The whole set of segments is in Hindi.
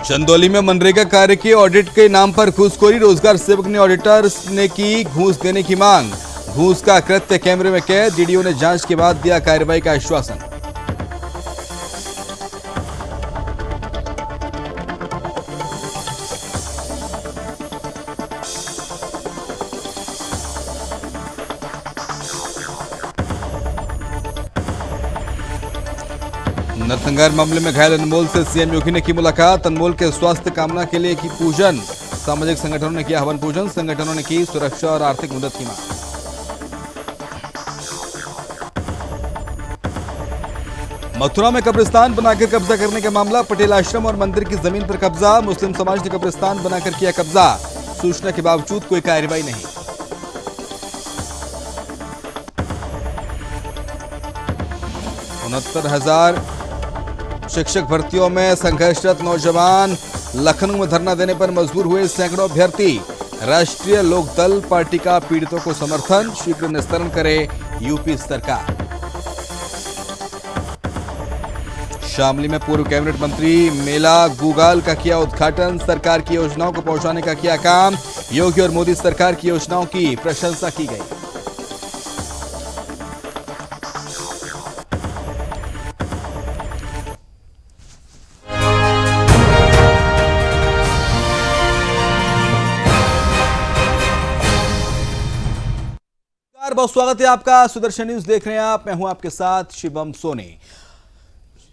चंदौली में मनरेगा कार्य के ऑडिट के नाम पर घूसखोरी। रोजगार सेवक ने ऑडिटर्स ने की घूस देने की मांग। घूस का कृत्य कैमरे में कैद। डीडीओ ने जांच के बाद दिया कार्रवाई का आश्वासन। नरसंहार मामले में घायल अनमोल से सीएम योगी ने की मुलाकात। अनमोल के स्वास्थ्य कामना के लिए की पूजन। सामाजिक संगठनों ने किया हवन पूजन। संगठनों ने की सुरक्षा और आर्थिक मदद की मांग। मथुरा में कब्रिस्तान बनाकर कब्जा करने का मामला। पटेल आश्रम और मंदिर की जमीन पर कब्जा। मुस्लिम समाज ने कब्रिस्तान बनाकर किया कब्जा। सूचना के बावजूद कोई कार्रवाई नहीं। $69,000 शिक्षक भर्तियों में संघर्षरत नौजवान। लखनऊ में धरना देने पर मजबूर हुए सैकड़ों अभ्यर्थी। राष्ट्रीय लोकदल पार्टी का पीड़ितों को समर्थन। शीघ्र निस्तारण करे यूपी सरकार। शामली में पूर्व कैबिनेट मंत्री मेला गुगाल का किया उद्घाटन। सरकार की योजनाओं को पहुंचाने का किया काम। योगी और मोदी सरकार की योजनाओं की प्रशंसा की गई। बहुत स्वागत है आपका। सुदर्शन न्यूज देख रहे हैं आप। मैं हूं आपके साथ शिवम सोनी।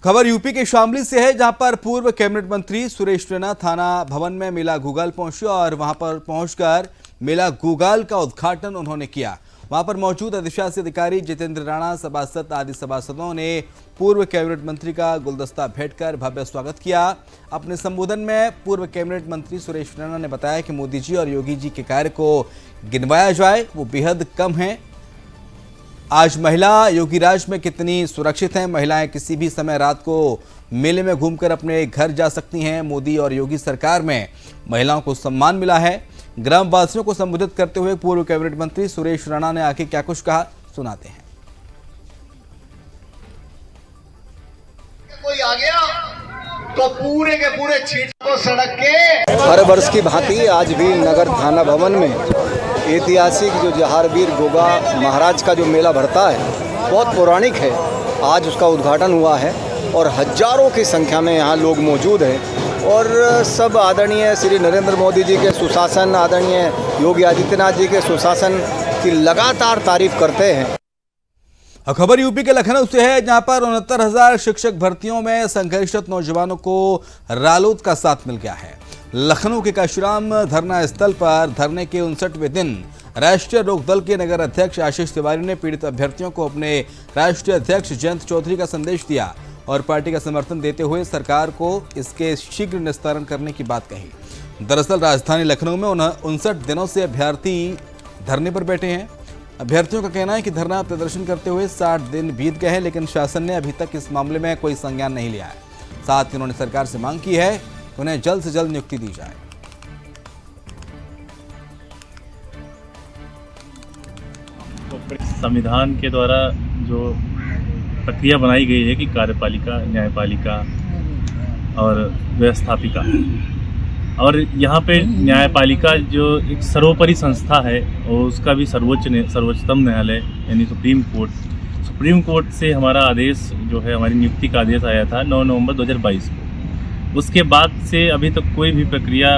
खबर यूपी के शामली से है, जहां पर पूर्व कैबिनेट मंत्री सुरेश रैना थाना भवन में मेला गुगाल पहुंचे और वहां पर पहुंचकर मेला गुगाल का उद्घाटन उन्होंने किया। वहां पर मौजूद अधिशासी अधिकारी जितेंद्र राणा, सभासद आदि सभासदों ने पूर्व कैबिनेट मंत्री का गुलदस्ता भेंटकर भव्य स्वागत किया। अपने संबोधन में पूर्व कैबिनेट मंत्री सुरेश रैना ने बताया कि मोदी जी और योगी जी के कार्य को गिनवाया जाए वो बेहद कम है। आज महिला योगी राज में कितनी सुरक्षित हैं। महिलाएं किसी भी समय रात को मेले में घूमकर अपने घर जा सकती हैं। मोदी और योगी सरकार में महिलाओं को सम्मान मिला है। ग्रामवासियों को संबोधित करते हुए पूर्व कैबिनेट मंत्री सुरेश राणा ने आगे क्या कुछ कहा, सुनाते हैं। कोई आ गया तो पूरे के पूरे छीट को सड़क के। हर वर्ष की भांति आज भी नगर थाना भवन में ऐतिहासिक जो जहारवीर गोगा महाराज का जो मेला भरता है, बहुत पौराणिक है। आज उसका उद्घाटन हुआ है और हजारों की संख्या में यहाँ लोग मौजूद हैं और सब आदरणीय श्री नरेंद्र मोदी जी के सुशासन, आदरणीय योगी आदित्यनाथ जी के सुशासन की लगातार तारीफ करते हैं। खबर यूपी के लखनऊ से है, जहां पर 69,000 शिक्षक भर्तियों में संघर्षरत नौजवानों को रालोद का साथ मिल गया है। लखनऊ के काशीराम धरना स्थल पर धरने के 59वें दिन राष्ट्रीय लोकदल के नगर अध्यक्ष आशीष तिवारी ने पीड़ित अभ्यर्थियों को अपने राष्ट्रीय अध्यक्छ जयंत चौधरी का संदेश दिया और पार्टी का समर्थन देते हुए सरकार को इसके शीघ्र निस्तारण करने की बात कही। दरअसल राजधानी लखनऊ में 59 दिनों से अभ्यर्थी धरने पर बैठे हैं। अभ्यर्थियों का कहना है कि धरना प्रदर्शन करते हुए 60 दिन बीत गए हैं, लेकिन शासन ने अभी तक इस मामले में कोई संज्ञान नहीं लिया है। साथ ही उन्होंने सरकार से मांग की है कि उन्हें जल्द से जल्द नियुक्ति दी जाए। संविधान के द्वारा जो प्रक्रिया बनाई गई है कि कार्यपालिका, न्यायपालिका और व्यवस्थापिका, और यहाँ पे न्यायपालिका जो एक सर्वोपरि संस्था है और उसका भी सर्वोच्चतम न्यायालय यानी सुप्रीम कोर्ट से हमारा आदेश जो है, हमारी नियुक्ति का आदेश आया था 9 नवंबर 2022 को। उसके बाद से अभी तक कोई भी प्रक्रिया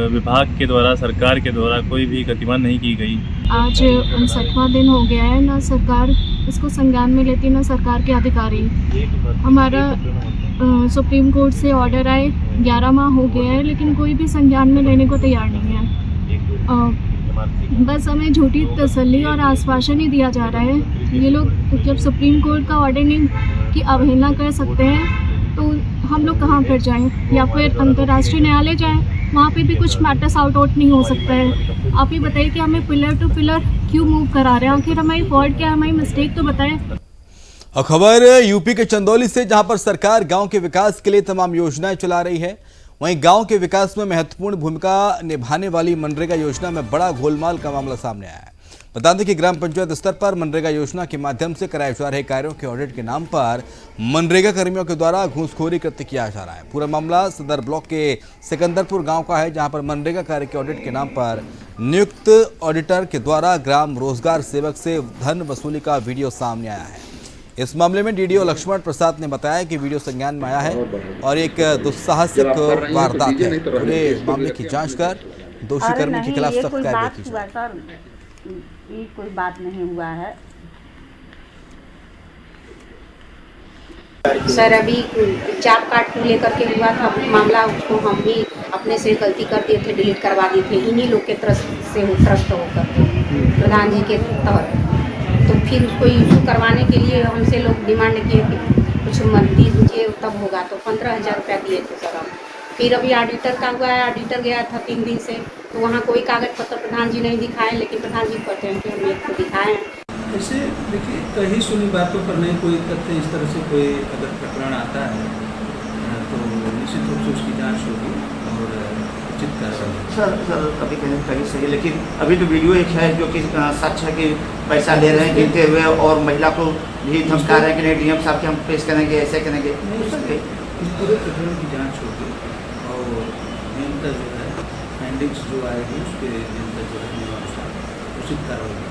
विभाग के द्वारा, सरकार के द्वारा कोई भी गतिमान नहीं की गई। आज 59वां दिन हो गया है, ना सरकार इसको संज्ञान में लेती, ना सरकार के अधिकारी। हमारा सुप्रीम कोर्ट से ऑर्डर आए 11 माह हो गया है, लेकिन कोई भी संज्ञान में लेने को तैयार नहीं है। बस हमें झूठी तसल्ली और आश्वासन ही दिया जा रहा है। ये लोग जब सुप्रीम कोर्ट का ऑर्डर नहीं की अवहेलना कर सकते हैं तो हम लोग कहाँ फिर जाएं, या फिर अंतर्राष्ट्रीय न्यायालय जाएं, वहाँ पे भी कुछ मैटर्स आउट नहीं हो सकता है। आप ही बताइए कि हमें पिलर टू पिलर क्यों मूव करा रहे हैं, आखिर हमारी फॉल्ट क्या है, हमारी मिस्टेक तो बताएं। और खबर यूपी के चंदौली से, जहां पर सरकार गांव के विकास के लिए तमाम योजनाएं चला रही है, वहीं गांव के विकास में महत्वपूर्ण भूमिका निभाने वाली मनरेगा योजना में बड़ा गोलमाल का मामला सामने आया है। बता दें कि ग्राम पंचायत स्तर पर मनरेगा योजना के माध्यम से कराए जा रहे कार्यों के ऑडिट के नाम पर मनरेगा कर्मियों के द्वारा घूसखोरी कृत्य किया जा रहा है। पूरा मामला सदर ब्लॉक के सिकंदरपुर गांव का है, जहां पर मनरेगा कार्य के ऑडिट के नाम पर नियुक्त ऑडिटर के द्वारा ग्राम रोजगार सेवक से धन वसूली का वीडियो सामने आया है। इस मामले में डीडीओ लक्ष्मण प्रसाद ने बताया कि वीडियो संज्ञान में आया है और एक दुस्साहसिक वारदात है। पूरे मामले की जांच कर दोषी कर्मी के खिलाफ सख्त कार्रवाई की जाए। ये कोई बात नहीं हुआ है सर। अभी चाप काट लेकर के हुआ था मामला, उसको हम भी अपने से गलती कर दिए थे, डिलीट करवा दिए थे इन्हीं लोग के त्रस्त होकर प्रधान जी के तहत। तो फिर उसको इशू करवाने के लिए हमसे लोग डिमांड किए कि कुछ मत दीजिए तब होगा, तो 15,000 रुपया दिए थे सर हम। फिर अभी ऑडिटर का हुआ है, ऑडिटर गया था 3 दिन से, तो वहाँ कोई कागज पत्र प्रधान जी नहीं दिखाए, लेकिन प्रधान जी कहते हैं कि हम एक को दिखाए हैं। ऐसे देखिए कहीं सुनी बातों पर नहीं कोई तथ्य इस तरह से कोई अगर प्रकरण आता है तो निश्चित रूप से उसकी जांच होगी और उचित कार्रवाई। सर कभी कहीं सही, लेकिन अभी तो वीडियो एक है जो कि सच है कि पैसा ले रहे हैं गिनते हुए और महिला को भी धमका रहे हैं कि नहीं डीएम साहब के हम पेश करेंगे, ऐसे करेंगे। इस पूरे प्रकरण की जांच होगी और नियंत्रण जो है फाइंडिंग्स जो आएगी उसके नियंत्रण जो है उचित कार्रवाई।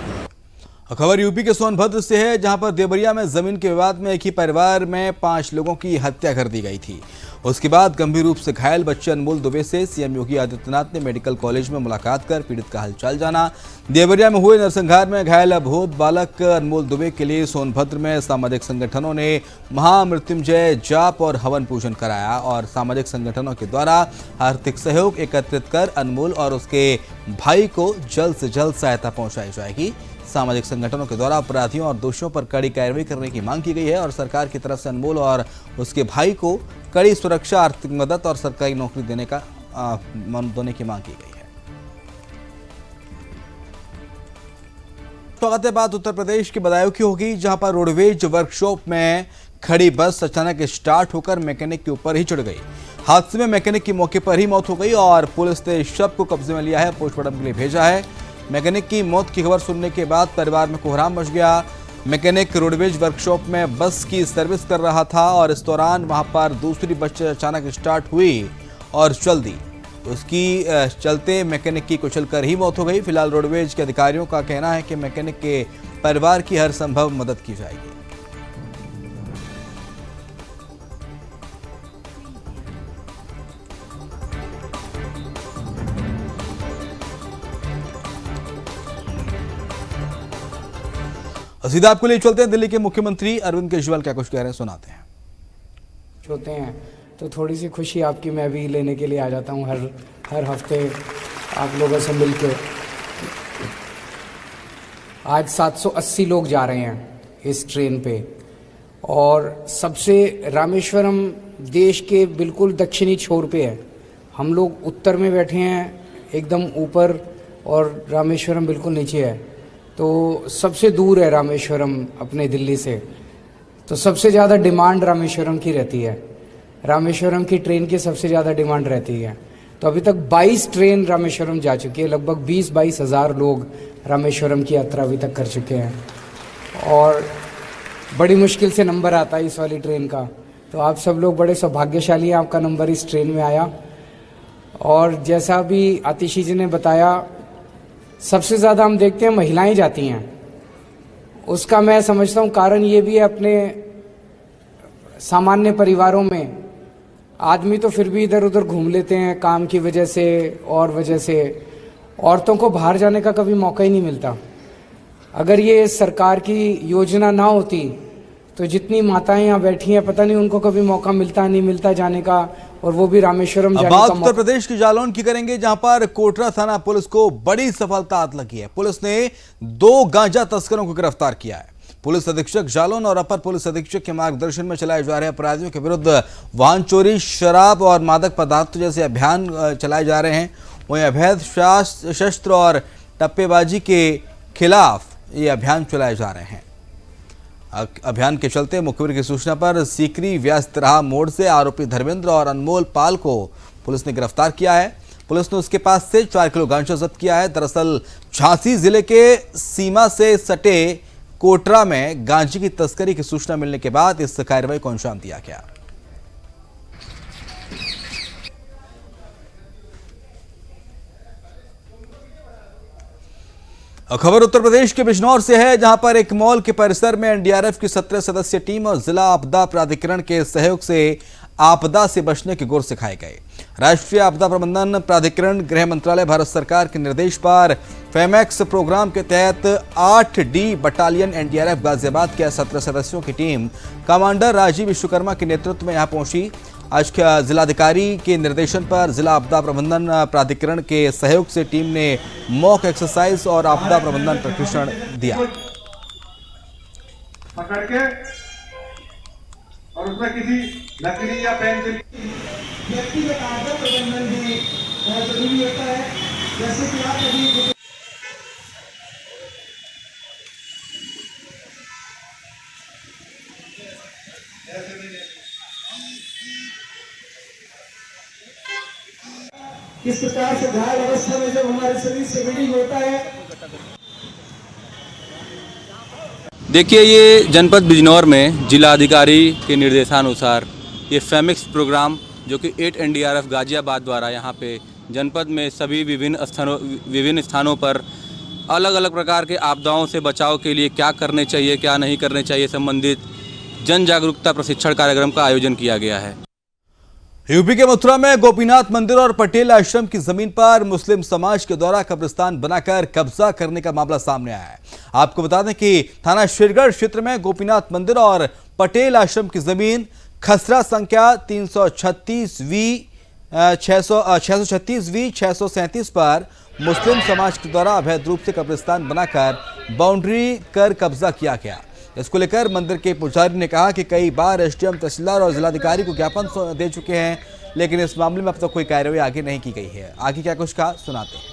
खबर यूपी के सोनभद्र से है, जहां पर देवरिया में जमीन के विवाद में एक ही परिवार में 5 लोगों की हत्या कर दी गई थी। उसके बाद गंभीर रूप से घायल बच्चे अनमोल दुबे से सीएम योगी आदित्यनाथ ने मेडिकल कॉलेज में मुलाकात कर पीड़ित का हालचाल जाना। देवरिया में हुए नरसंहार में घायल अबोध बालक अनमोल दुबे के लिए सोनभद्र में सामाजिक संगठनों ने महामृत्युंजय जाप और हवन पूजन कराया और सामाजिक संगठनों के द्वारा आर्थिक सहयोग एकत्रित कर अनमोल और उसके भाई को जल्द से जल्द सहायता पहुंचाई जाएगी। सामाजिक संगठनों के द्वारा अपराधियों और दोषियों पर कड़ी कार्रवाई करने की मांग की गई है और सरकार की तरफ से अनमोल और उसके भाई को कड़ी सुरक्षा, आर्थिक मदद और सरकारी नौकरी देने की मांग की गई है। स्वागत है। बात उत्तर प्रदेश के बदायूं की होगी, जहां पर रोडवेज वर्कशॉप में खड़ी बस अचानक स्टार्ट होकर मैकेनिक के ऊपर ही चढ़ गई। हादसे में मैकेनिक की मौके पर ही मौत हो गई और पुलिस ने शव को कब्जे में लिया है, पोस्टमार्टम के लिए भेजा है। मैकेनिक की मौत की खबर सुनने के बाद परिवार में कोहराम मच गया। मैकेनिक रोडवेज वर्कशॉप में बस की सर्विस कर रहा था और इस दौरान वहां पर दूसरी बस अचानक स्टार्ट हुई और चल दी। उसकी चलते मैकेनिक की कुचलकर ही मौत हो गई। फिलहाल रोडवेज के अधिकारियों का कहना है कि मैकेनिक के परिवार की हर संभव मदद की जाएगी। सीधा आपको लिए चलते हैं, दिल्ली के मुख्यमंत्री अरविंद केजरीवाल क्या कुछ कह रहे हैं, सुनाते हैं। होते हैं तो थोड़ी सी खुशी आपकी मैं भी लेने के लिए आ जाता हूँ हर हफ्ते आप लोगों से मिलके। आज 780 लोग जा रहे हैं इस ट्रेन पे और सबसे रामेश्वरम देश के बिल्कुल दक्षिणी छोर पे है। हम लोग उत्तर में बैठे हैं एकदम ऊपर और रामेश्वरम बिल्कुल नीचे है, तो सबसे दूर है रामेश्वरम अपने दिल्ली से। तो सबसे ज़्यादा डिमांड रामेश्वरम की रहती है, रामेश्वरम की ट्रेन की सबसे ज़्यादा डिमांड रहती है। तो अभी तक 22 ट्रेन रामेश्वरम जा चुकी है, लगभग 20-22 हज़ार लोग रामेश्वरम की यात्रा अभी तक कर चुके हैं और बड़ी मुश्किल से नंबर आता है इस वाली ट्रेन का। तो आप सब लोग बड़े सौभाग्यशाली हैं, आपका नंबर इस ट्रेन में आया। और जैसा भी आतिशी जी ने बताया, सबसे ज़्यादा हम देखते हैं महिलाएं जाती हैं। उसका मैं समझता हूँ कारण ये भी है, अपने सामान्य परिवारों में आदमी तो फिर भी इधर उधर घूम लेते हैं काम की वजह से और वजह से, औरतों को बाहर जाने का कभी मौका ही नहीं मिलता। अगर ये सरकार की योजना ना होती तो जितनी माताएं यहाँ बैठी हैं पता नहीं उनको कभी मौका मिलता नहीं मिलता जाने का, और वो भी रामेश्वरम जाने का। बात उत्तर प्रदेश की जालौन की करेंगे, जहां पर कोटरा थाना पुलिस को बड़ी सफलता हाथ लगी है। पुलिस ने 2 गांजा तस्करों को गिरफ्तार किया है। पुलिस अधीक्षक जालौन और अपर पुलिस अधीक्षक के मार्गदर्शन में चलाए जा रहे अपराधियों के विरुद्ध वाहन चोरी, शराब और मादक पदार्थ जैसे अभियान चलाए जा रहे हैं। वहीं अवैध शस्त्र और टप्पेबाजी के खिलाफ ये अभियान चलाए जा रहे हैं। अभियान के चलते मुखबिर की सूचना पर सीकरी व्यासतराहा मोड़ से आरोपी धर्मेंद्र और अनमोल पाल को पुलिस ने गिरफ्तार किया है। पुलिस ने उसके पास से 4 किलो गांजा जब्त किया है। दरअसल झांसी जिले के सीमा से सटे कोटरा में गांजे की तस्करी की सूचना मिलने के बाद इस कार्रवाई को अंजाम दिया गया। खबर उत्तर प्रदेश के बिजनौर से है, जहां पर एक मॉल के परिसर में एनडीआरएफ की 17 सदस्यीय टीम और जिला आपदा प्राधिकरण के सहयोग से आपदा से बचने के गुर सिखाए गए। राष्ट्रीय आपदा प्रबंधन प्राधिकरण गृह मंत्रालय भारत सरकार के निर्देश पर फेमैक्स प्रोग्राम के तहत 8D बटालियन एनडीआरएफ गाजियाबाद के 17 सदस्यों की टीम कमांडर राजीव विश्वकर्मा के नेतृत्व में यहां पहुंची। आज जिलाधिकारी के निर्देशन पर जिला आपदा प्रबंधन प्राधिकरण के सहयोग से टीम ने मॉक एक्सरसाइज और आपदा प्रबंधन प्रशिक्षण दिया। पकड़ के और उसमें किसी लकड़ी या पेन से व्यक्तिगत आपदा प्रबंधन भी बहुत जरूरी होता है। जैसे कि आप अभी किस प्रकार से घायल अवस्था में जब हमारे शरीर से ब्लीडिंग होता है। देखिए, ये जनपद बिजनौर में जिला अधिकारी के निर्देशानुसार ये फेमिक्स प्रोग्राम जो कि 8 एनडीआरएफ गाजियाबाद द्वारा यहाँ पे जनपद में सभी विभिन्न स्थानों पर अलग अलग प्रकार के आपदाओं से बचाव के लिए क्या करने चाहिए, क्या नहीं करने चाहिए संबंधित जन जागरूकता प्रशिक्षण कार्यक्रम का आयोजन किया गया है। यूपी के मथुरा में गोपीनाथ मंदिर और पटेल आश्रम की जमीन पर मुस्लिम समाज के द्वारा कब्रिस्तान बनाकर कब्जा करने का मामला सामने आया है। आपको बता दें कि थाना शेरगढ़ क्षेत्र में गोपीनाथ मंदिर और पटेल आश्रम की जमीन खसरा संख्या 336V 637 पर मुस्लिम समाज के द्वारा अवैध रूप से कब्रिस्तान बनाकर बाउंड्री कर कब्जा किया गया। इसको लेकर मंदिर के पुजारी ने कहा कि कई बार एसडीएम, तहसीलदार और जिलाधिकारी को ज्ञापन दे चुके हैं, लेकिन इस मामले में अब तक कोई कार्रवाई आगे नहीं की गई है। आगे क्या कुछ कहा, सुनाते हैं।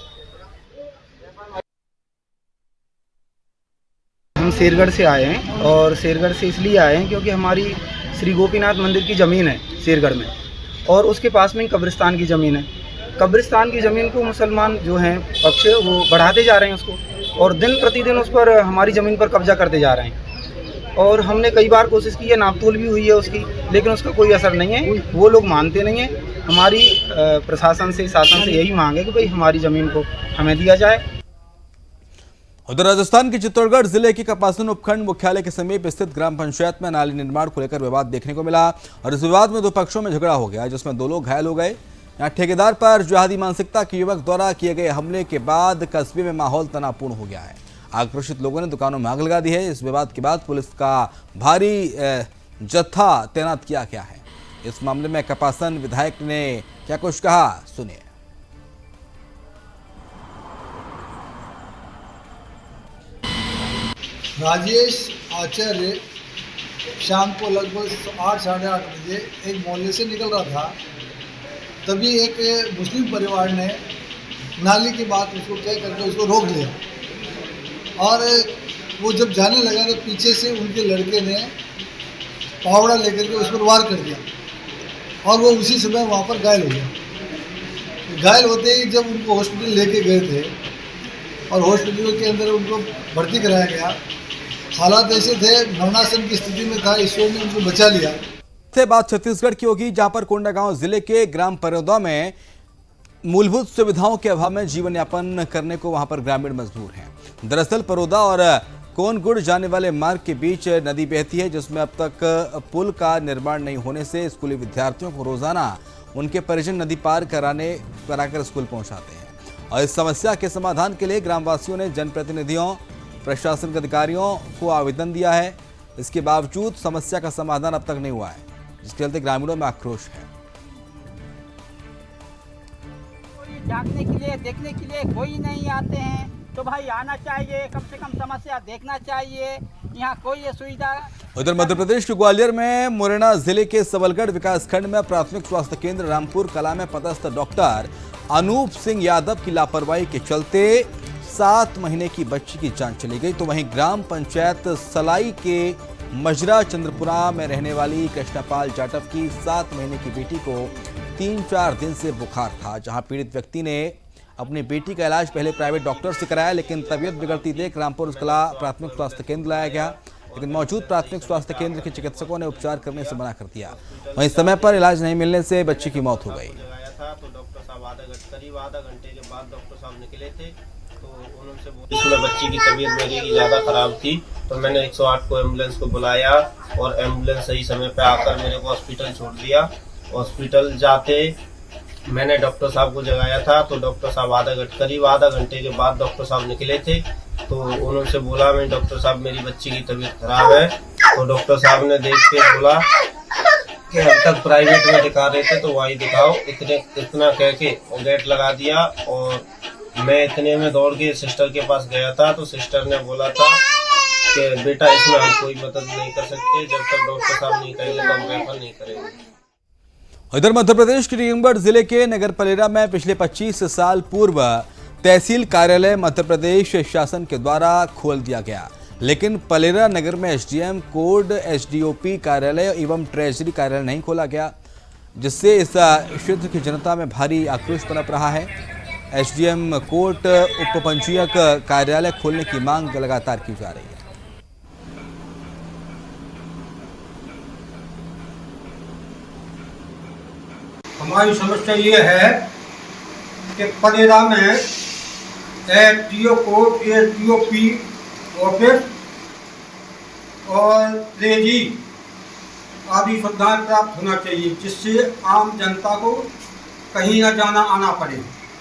हम शेरगढ़ से आए हैं और शेरगढ़ से इसलिए आए हैं क्योंकि हमारी श्री गोपीनाथ मंदिर की ज़मीन है शेरगढ़ में और उसके पास में कब्रिस्तान की ज़मीन है। कब्रिस्तान की ज़मीन को मुसलमान जो हैं पक्ष वो बढ़ाते जा रहे हैं उसको और दिन प्रतिदिन उस पर हमारी ज़मीन पर कब्जा करते जा रहे हैं और हमने कई बार कोशिश की है, नापतोल भी हुई है उसकी, लेकिन उसका कोई असर नहीं है। वो लोग मानते नहीं हैं। हमारी प्रशासन से, शासन से यही मांग है कि भाई हमारी ज़मीन को हमें दिया जाए। उधर राजस्थान के चित्तौड़गढ़ जिले के कपासन उपखंड मुख्यालय के समीप स्थित ग्राम पंचायत में नाली निर्माण को लेकर विवाद देखने को मिला और इस विवाद में 2 पक्षों में झगड़ा हो गया, जिसमें 2 लोग घायल हो गए। यहाँ ठेकेदार पर जिहादी मानसिकता के युवक द्वारा किए गए हमले के बाद कस्बे में माहौल तनावपूर्ण हो गया है। आक्रोशित लोगों ने दुकानों में आग लगा दी है। इस विवाद के बाद पुलिस का भारी जत्था तैनात किया गया है। इस मामले में कपासन विधायक ने क्या कुछ कहा, सुनिए। राजेश आचार्य शाम को लगभग 8 साढ़े 8 बजे एक मोहल्ले से निकल रहा था, तभी एक मुस्लिम परिवार ने नाली की बात उसको कह करके उसको रोक लिया और वो जब जाने लगा तो पीछे से उनके लड़के ने पावड़ा लेकर के उस पर वार कर दिया और वो उसी समय वहाँ पर घायल हो गया। घायल होते ही जब उनको हॉस्पिटल लेके गए थे और हॉस्पिटल के अंदर उनको भर्ती कराया गया, हालात ऐसे थे, मरणासन की स्थिति में था, ईश्वर ने उनको बचा लिया। बात छत्तीसगढ़ की होगी, जहां पर कोंडागांव जिले के ग्राम परौदा में मूलभूत सुविधाओं के अभाव में जीवन यापन करने को वहां पर ग्रामीण मजबूर हैं। दरअसल परौदा और कोनगुड़ जाने वाले मार्ग के बीच नदी बहती है, जिसमें अब तक पुल का निर्माण नहीं होने से स्कूली विद्यार्थियों को रोजाना उनके परिजन नदी पार कराकर स्कूल पहुंचाते हैं। और इस समस्या के समाधान के लिए ग्रामवासियों ने जनप्रतिनिधियों, प्रशासनिक अधिकारियों को आवेदन दिया है। इसके बावजूद समस्या का समाधान अब तक नहीं हुआ है, जिसके चलते ग्रामीणों में आक्रोश है। जागने के लिए, देखने के लिए कोई नहीं आते हैं, तो भाई आना चाहिए, कम से कम समस्या देखना चाहिए। यहाँ कोई ये सुविधा। उधर मध्य प्रदेश के ग्वालियर में मुरैना जिले के सबलगढ़ विकासखंड में प्राथमिक स्वास्थ्य केंद्र रामपुर कला में पदस्थ डॉक्टर अनूप सिंह यादव की लापरवाही के चलते 7 महीने की बच्ची की जान चली गई। तो वहीं ग्राम पंचायत सलाई के मजरा चंद्रपुरा में रहने वाली कृष्णपाल जाटव की 7 महीने की बेटी को 3-4 दिन से बुखार था। जहां पीड़ित व्यक्ति ने अपनी बेटी का इलाज पहले प्राइवेट डॉक्टर से कराया, लेकिन तबीयत बिगड़ती देख रामपुर कला प्राथमिक स्वास्थ्य केंद्र लाया गया, लेकिन मौजूद प्राथमिक स्वास्थ्य केंद्र के चिकित्सकों ने उपचार करने से मना कर दिया। वहीं समय पर इलाज नहीं मिलने से बच्ची की मौत हो गई। तो डॉक्टर साहब करीब आधा घंटे के बाद डॉक्टर साहब निकले थे, तो उन्होंने बोला इसमें बच्ची की तबीयत मेरी की ज़्यादा ख़राब थी, तो मैंने 108 को एम्बुलेंस को बुलाया और एम्बुलेंस सही समय पे आकर मेरे को हॉस्पिटल छोड़ दिया। हॉस्पिटल जाते मैंने डॉक्टर साहब को जगाया था, तो डॉक्टर साहब करीब आधा घंटे के बाद डॉक्टर साहब निकले थे, तो उन्होंने बोला मैं डॉक्टर साहब मेरी बच्ची की तबीयत खराब है। तो डॉक्टर साहब ने देख के बोला कि अब तक प्राइवेट में दिखा रहे थे तो वहीं दिखाओ, इतना कह के गेट लगा दिया। और मैं इतने में दौड़ के सिस्टर के पास गया था, तो सिस्टर ने बोला था कि बेटा इसमें हम कोई मदद नहीं कर सकते, जब तक डॉक्टर साहब नहीं कहेंगे तो हम रेफर नहीं करेंगे। इधर मध्य प्रदेश के टीकमगढ़ जिले के नगर पलेरा में पिछले 25 साल पूर्व तहसील कार्यालय मध्य प्रदेश शासन के द्वारा खोल दिया गया, लेकिन पलेरा नगर में एसडीएम कोड, एसडीओपी कार्यालय एवं ट्रेजरी कार्यालय नहीं खोला गया, जिससे इस क्षेत्र की जनता में भारी आक्रोश पनप रहा है। एसडीएम कोर्ट उपपंजीयक कार्यालय खोलने की मांग लगातार की जा रही है। हमारी समस्या ये है कि पलेरा में एसडीओ कोर्ट, एसडीओपी ऑफिस और ट्रेजरी आदि सुविधाएं प्राप्त होना चाहिए, जिससे आम जनता को कहीं न जाना आना पड़े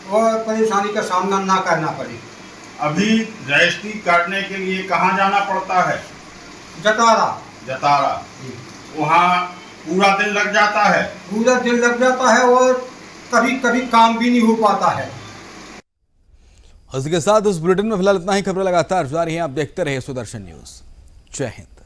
और परेशानी का सामना ना करना पड़े। अभी रजिस्ट्री काटने के लिए कहाँ जाना पड़ता है? जतारा। वहाँ पूरा दिन लग जाता है। पूरा दिन लग जाता है और कभी कभी काम भी नहीं हो पाता है। इसके साथ इस बुलेटिन में फिलहाल इतना ही। खबरें लगातार जारी हैं, आप देखते रहिए सुदर्शन न्यूज। जय हिंद।